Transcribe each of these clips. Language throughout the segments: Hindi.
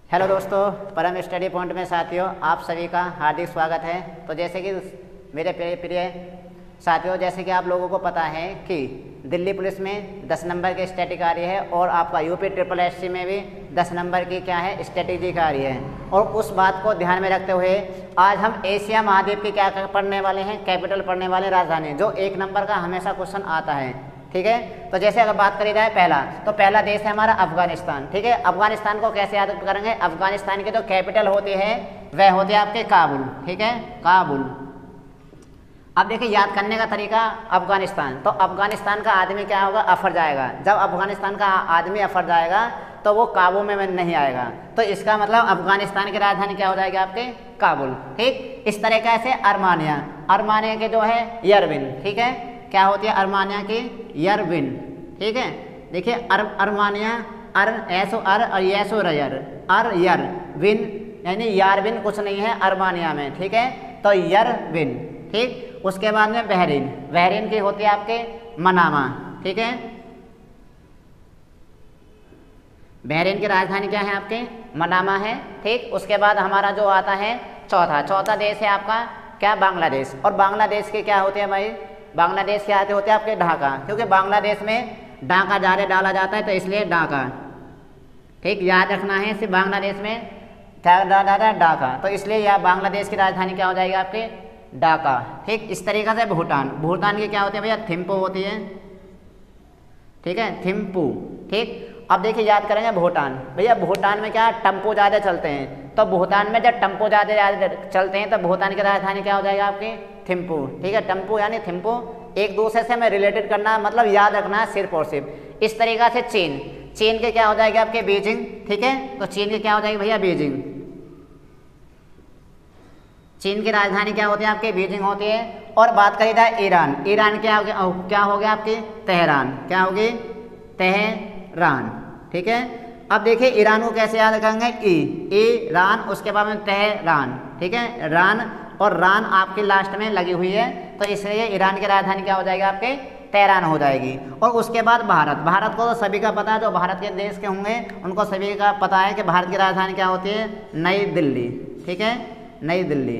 हेलो दोस्तों, परम स्टडी पॉइंट में साथियों आप सभी का हार्दिक स्वागत है। तो जैसे कि मेरे प्रिय साथियों, जैसे कि आप लोगों को पता है कि दिल्ली पुलिस में 10 नंबर की स्टैटिक आ रही है और आपका यूपी ट्रिपल एससी में भी 10 नंबर की क्या है स्ट्रेटेजी आ रही है। और उस बात को ध्यान में रखते हुए आज हम एशिया महाद्वीप की क्या पढ़ने वाले हैं, कैपिटल पढ़ने वाले, राजधानी, जो 1 नंबर का हमेशा क्वेश्चन आता है। ठीक है, तो जैसे अगर बात करी जाए पहला देश है हमारा अफगानिस्तान। ठीक है, अफगानिस्तान को कैसे याद करेंगे? अफगानिस्तान की जो कैपिटल होती है वह होती है आपके काबुल। ठीक है, काबुल। अब देखिए याद करने का तरीका, अफगानिस्तान, तो अफगानिस्तान का आदमी क्या होगा? अफर जाएगा। जब अफगानिस्तान का आदमी अफर जाएगा तो वो काबुल में नहीं आएगा, तो इसका मतलब अफगानिस्तान की राजधानी क्या हो जाएगी? आपके काबुल। ठीक, इस तरीके से अर्मानिया, अर्मानिया के जो है यरविन। ठीक है, क्या होती है अर्मानिया की? यरविन। ठीक है, देखिए अर्मानिया, ऐसो और येसो रयर, यर विन, यानी यारविन कुछ नहीं है अर्मानिया में। ठीक है, तो यरविन। ठीक, उसके बाद में बहरीन, बहरीन की होती है आपके मनामा। ठीक है, बहरीन की राजधानी क्या है? आपके मनामा है। ठीक, उसके बाद हमारा जो आता है चौथा देश है आपका क्या? बांग्लादेश। और बांग्लादेश के क्या होते हैं भाई? बांग्लादेश के आते होते हैं आपके ढाका, क्योंकि बांग्लादेश में ढाका ज़्यादा डाला जाता है तो इसलिए ढाका। ठीक, याद रखना है, सिर्फ बांग्लादेश में क्या डाला जाता है? ढाका, तो इसलिए यह बांग्लादेश की राजधानी क्या हो जाएगी? आपके ढाका। ठीक, इस तरीके से भूटान, भूटान की क्या होती है भैया? थिम्पू होती है। ठीक है, थिम्पू। ठीक, अब देखिए याद करेंगे भूटान। भैया भूटान में क्या टम्पू ज़्यादा चलते हैं, तो भूटान में जब टम्पू ज़्यादा चलते हैं तो भूटान की राजधानी क्या हो जाएगा? आपकी थिम्पू। ठीक है, टम्पू यानी थिम्पू, एक दूसरे से हमें रिलेटेड करना, मतलब याद रखना सिर्फ और सिर्फ। इस तरीक़ा से चीन के क्या हो जाएगा? आपके बीजिंग। ठीक है, तो चीन के क्या हो जाएगी भैया? बीजिंग। चीन की राजधानी क्या होती है? आपके बीजिंग होती है। और बात करी जाए ईरान, ईरान क्या हो गया? आपकी तेहरान। क्या होगी? तेहरान। ठीक है, अब देखिए ईरान को कैसे याद रखेंगे? ईरान, उसके बाद में तेहरान। ठीक है, रान, और रान आपके लास्ट में लगी हुई है, तो इसलिए ईरान की राजधानी क्या हो जाएगी? आपके तेहरान हो जाएगी। और उसके बाद भारत को तो सभी का पता है, जो भारत के देश के होंगे उनको सभी का पता है कि भारत की राजधानी क्या होती है? नई दिल्ली। ठीक है, नई दिल्ली।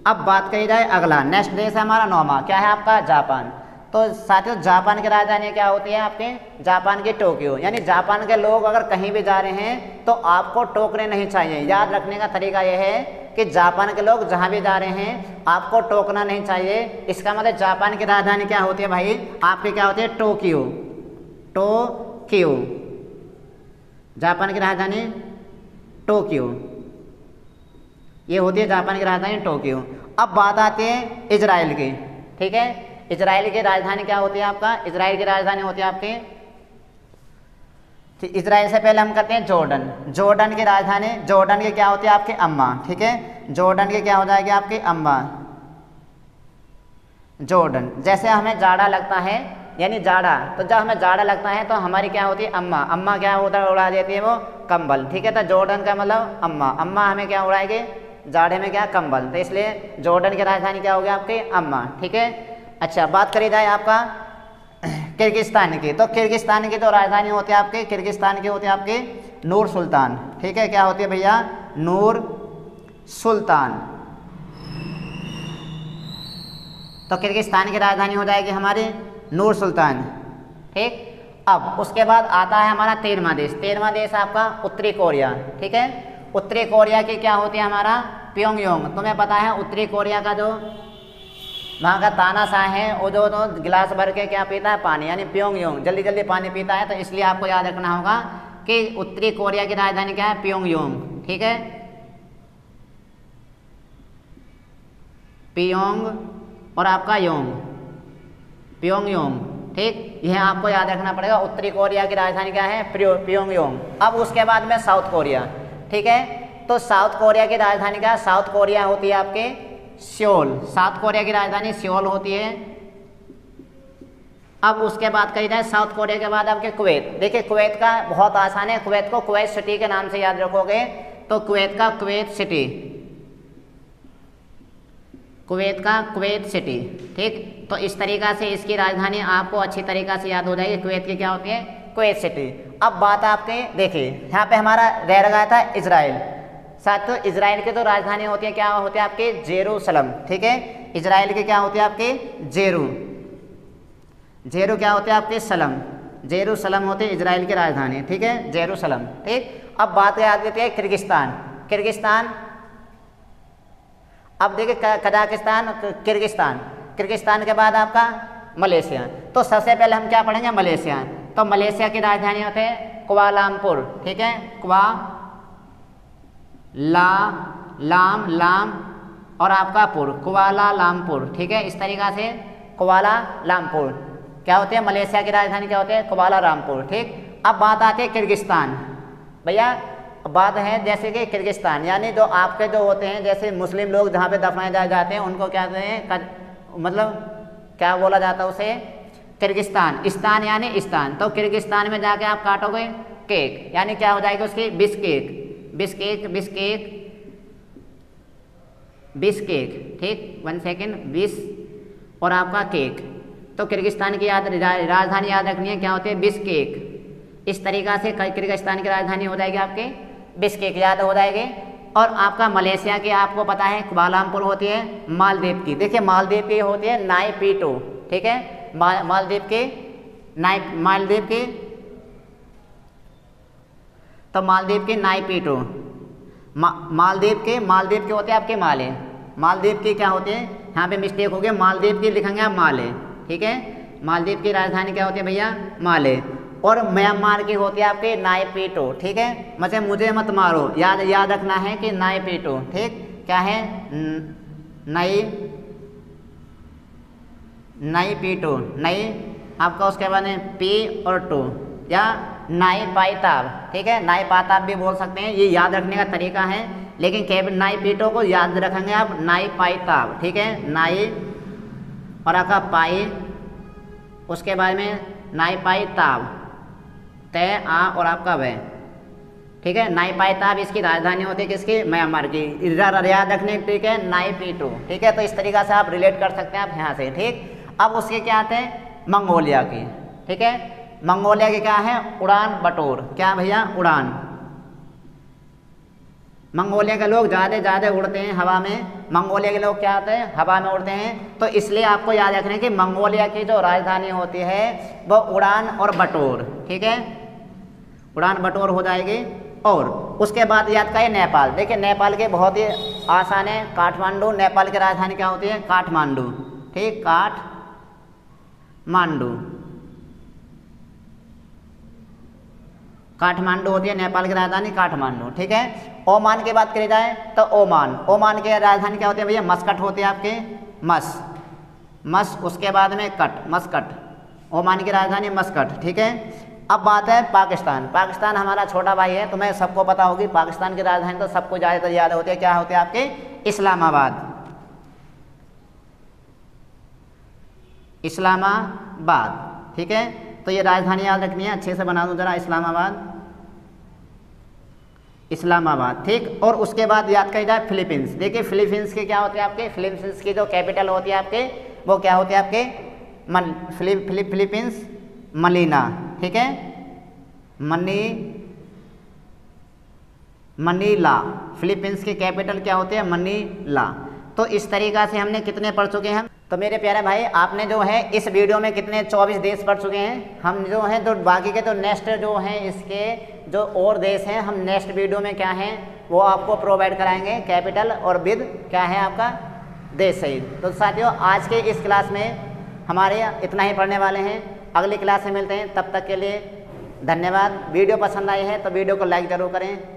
अब बात कही जाए अगला, नेक्स्ट देश है हमारा 9वां, क्या है आपका? जापान। तो साथियों जापान की राजधानी क्या होती है? आपके जापान की टोक्यो। यानी जापान के लोग अगर कहीं भी जा रहे हैं तो आपको टोकने नहीं चाहिए। याद रखने का तरीका यह है कि जापान के लोग जहां भी जा रहे हैं आपको टोकना नहीं चाहिए। इसका मतलब जापान की राजधानी क्या होती है भाई? आपकी क्या होती है? टोक्यो। टोक्यो, जापान की राजधानी टोक्यो, ये होती है जापान की राजधानी टोक्यो। अब बात आती है इजराइल की। ठीक है, इजराइल की राजधानी क्या होती है? आपका इजराइल की राजधानी होती है आपकी, इजराइल से पहले हम करते हैं जॉर्डन। जॉर्डन की राजधानी, जॉर्डन की क्या होती है? आपकी अम्मा। ठीक है, जॉर्डन की क्या हो जाएगी? आपकी अम्मा, जॉर्डन। जैसे हमें जाड़ा लगता है, यानी जाड़ा, तो जब हमें जाड़ा लगता है तो हमारी क्या होती है? अम्मा। अम्मा क्या होता है? उड़ा देती है वो कंबल। ठीक है, तो जॉर्डन का मतलब अम्मा। अम्मा हमें क्या उड़ाएगी? जाड़े में क्या? कंबल। तो इसलिए जॉर्डन की राजधानी क्या होगी? आपकी अम्मा। ठीक है, अच्छा बात करी जाए आपका किर्गिस्तान की, तो किर्गिस्तान की जो राजधानी होती है आपकी, किर्गिस्तान की होती है आपकी नूर सुल्तान। ठीक है, क्या होती है भैया? नूर सुल्तान। तो किर्गिस्तान की राजधानी हो जाएगी हमारी नूर सुल्तान। ठीक, अब उसके बाद आता है हमारा 13वां देश। 13वां देश आपका उत्तरी कोरिया। ठीक है, उत्तरी कोरिया की क्या होती है? हमारा प्योंगयांग। तुम्हें पता है उत्तरी कोरिया का जो वहाँ का तानाशाह है वो जो गिलास भर के क्या पीता है? पानी, यानी प्योंगयांग, जल्दी जल्दी पानी पीता है। तो इसलिए आपको याद रखना होगा कि उत्तरी कोरिया की राजधानी क्या है? प्योंगयांग। ठीक है, पियोंग और आपका योंग, प्योंगयांग। ठीक, यह आपको याद रखना पड़ेगा। उत्तरी कोरिया की राजधानी क्या है? प्योंगयांग। अब उसके बाद में साउथ कोरिया। ठीक है, तो साउथ कोरिया की राजधानी क्या है? साउथ कोरिया होती है आपके सियोल। साउथ कोरिया की राजधानी सियोल होती है। अब उसके बाद कही जाए साउथ कोरिया के बाद आपके कुवैत। देखिए कुवैत का बहुत आसान है, कुवैत को कुवैत सिटी के नाम से याद रखोगे तो कुवैत का कुवैत सिटी, कुवैत का कुवैत सिटी। ठीक, तो इस तरीक़ा से इसकी राजधानी आपको अच्छी तरीक़ा से याद हो जाएगी। कुवैत की क्या होती है? Kuwait city. अब बात आपके देखिए यहाँ पे हमारा रह गया था इजराइल। साथियों इजराइल की तो राजधानी होती है, क्या होती है आपके जेरूसलम, ठीक है। इजराइल की क्या होती है आपके जेरू क्या होते हैं आपके सलम, जेरूसलम होते हैं इजराइल की राजधानी, ठीक है, जेरूसलम, ठीक। अब बात याद करते हैं किर्गिस्तान। अब देखिए कजाकिस्तान, किर्गिस्तान के बाद आपका मलेशिया। तो सबसे पहले हम क्या पढ़ेंगे, मलेशिया। तो मलेशिया की राजधानी होते हैं कुआलालंपुर, ठीक है, लाम और आपका पुर, कुआलालंपुर, ठीक है। इस तरीक़ा से कुआलालंपुर क्या होते हैं, मलेशिया की राजधानी क्या होते हैं, कुआलालंपुर, ठीक। अब बात आती है किर्गिस्तान। भैया बात है जैसे कि किर्गिस्तान यानी जो आपके जो होते हैं जैसे मुस्लिम लोग जहाँ पे दफनाए जाते हैं उनको क्या कहते हैं, मतलब क्या बोला जाता है उसे, किर्गिस्तान। इस्तान यानी इस्तान। तो किर्गिस्तान में जाके आप काटोगे केक, यानी क्या हो जाएगी उसकी बिस्केक, ठीक, 1 सेकेंड, बिस और आपका केक। तो किर्गिस्तान की राजधानी याद रखनी है, क्या होती है, बिस्केक। इस तरीक़ा से किर्गिस्तान की राजधानी हो जाएगी आपके बिस्केक, याद हो जाएगी। और आपका मलेशिया की आपको पता है कुआलालंपुर होती है मालदीव की। देखिए मालदीव की होती है नाइपीटो, ठीक है, मालदीव की तो मालदीव की नाइपीटो। मालदीव के होते हैं आपके माले। मालदीव की क्या होती है, यहाँ पे मिस्टेक हो गया, मालदीव की लिखेंगे आप माले, ठीक है। मालदीव की राजधानी क्या होती है भैया, माले। और म्यांमार की होती है आपके नाइपीटो, ठीक है। मुझे मत मारो, याद रखना है कि नाइपीटो, ठीक, क्या है, नाइपीटो, आपका उसके बाद में पी और टू, या नाइपाइताब, ठीक है, नाइपाताब भी बोल सकते हैं, ये याद रखने का तरीका है। लेकिन नाइपीटो को याद रखेंगे आप नाइपाइताब, ठीक है, नाई और आपका पाई, उसके बाद में नाइपाइताब, तय आ और आपका व, ठीक है। नाइपाइताब इसकी राजधानी होती है किसकी, म्यांमार की, याद रखने, ठीक है, नाइपीटो, ठीक है। तो इस तरीक़ा से आप रिलेट कर सकते हैं आप यहाँ से, ठीक। अब उसके क्या आते हैं, मंगोलिया की, ठीक है। मंगोलिया की क्या है, उड़ान बटोर, क्या भैया, उड़ान। मंगोलिया के लोग ज़्यादा उड़ते हैं हवा में। मंगोलिया के लोग क्या होते हैं, हवा में उड़ते हैं। तो इसलिए आपको याद रखना कि मंगोलिया की जो राजधानी होती है वो उड़ान और बटोर, ठीक है, उड़ान बटोर हो जाएगी। और उसके बाद याद करें नेपाल। देखिए नेपाल के बहुत ही आसान है, काठमांडू। नेपाल की राजधानी क्या होती है, काठमांडू, ठीक, काठमांडू होती है नेपाल की राजधानी, काठमांडू, ठीक है। ओमान की बात करी जाए तो ओमान की राजधानी क्या होती है भैया, मस्कट होती है आपके, उसके बाद में मस्कट, ओमान की राजधानी मस्कट, ठीक है। अब बात है पाकिस्तान हमारा छोटा भाई है, तुम्हें सबको पता होगी। पाकिस्तान की राजधानी तो सबको ज़्यादातर याद होती है, क्या होती है आपके, इस्लामाबाद, ठीक है। तो ये राजधानी याद रखनी है, अच्छे से बना दूं जरा, इस्लामाबाद, ठीक। और उसके बाद याद करी जाए फिलीपींस। देखिए फिलीपींस के क्या होते हैं आपके, फिलीपींस की जो कैपिटल होती है आपके वो क्या होती है आपके, फिलीपींस मनीला, ठीक है, मनीला। फिलीपींस की कैपिटल क्या होती है, मनीला। तो इस तरीक़ा से हमने कितने पढ़ चुके हैं। तो मेरे प्यारे भाई आपने जो है इस वीडियो में कितने 24 देश पढ़ चुके हैं। हम जो हैं तो बाकी के तो नेक्स्ट जो हैं इसके जो और देश हैं हम नेक्स्ट वीडियो में क्या हैं वो आपको प्रोवाइड कराएंगे, कैपिटल और विद क्या है आपका देश सहित। तो साथियों आज के इस क्लास में हमारे इतना ही पढ़ने वाले हैं, अगली क्लास में मिलते हैं, तब तक के लिए धन्यवाद। वीडियो पसंद आई है तो वीडियो को लाइक ज़रूर करें।